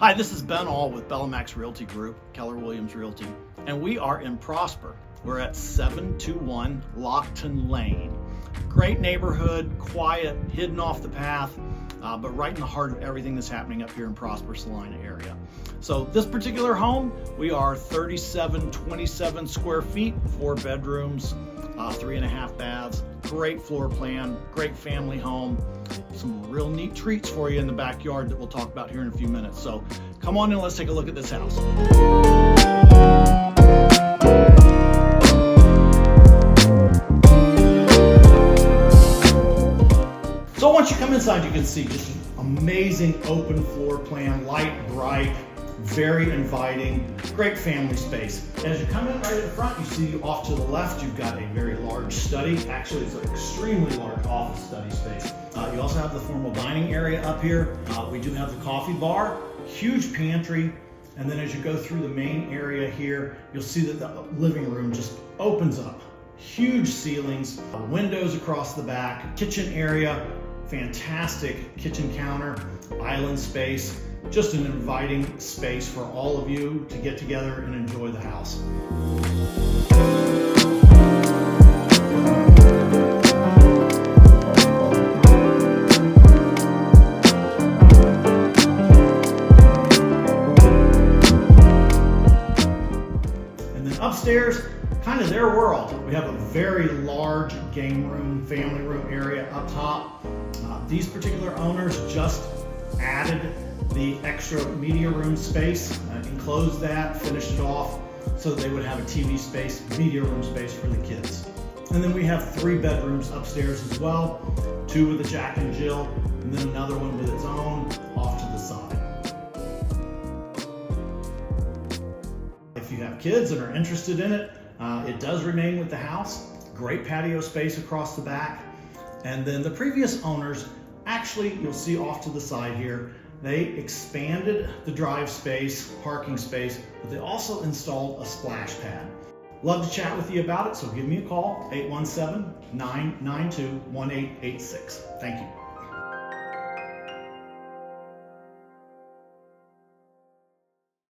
Hi, this is Ben All with BellaMax Realty Group, Keller Williams Realty, and we are in Prosper. We're at 721 Lockton Lane. Great neighborhood, quiet, hidden off the path, but right in the heart of everything that's happening up here in Prosper, Salina area. So this particular home, we are 3727 square feet, 4 bedrooms, 3.5 baths, great floor plan, great family home. Some real neat treats for you in the backyard that we'll talk about here in a few minutes. So come on in, let's take a look at this house. So once you come inside, you can see just an amazing open floor plan, light, bright, very inviting, great family space. As you come in right at the front, you see off to the left, you've got a very large study. Actually, it's an extremely large office study space. You also have the formal dining area up here. We do have the coffee bar, huge pantry, and then as you go through the main area here, you'll see that the living room just opens up. Huge ceilings, windows across the back, kitchen area, fantastic kitchen counter, island space, just an inviting space for all of you to get together and enjoy the house. And then upstairs, kind of their world. We have a very large game room, family room area up top. These particular owners just added the extra media room space, enclosed that, finished it off so they would have a TV space, media room space for the kids. And then we have 3 bedrooms upstairs as well, 2 with a Jack and Jill, and then another one with its own off to the side. If you have kids and are interested in it, it does remain with the house. Great patio space across the back. And then the previous owners, actually, you'll see off to the side here, they expanded the drive space, parking space, but they also installed a splash pad. Love to chat with you about it, so give me a call, 817-992-1886. Thank you.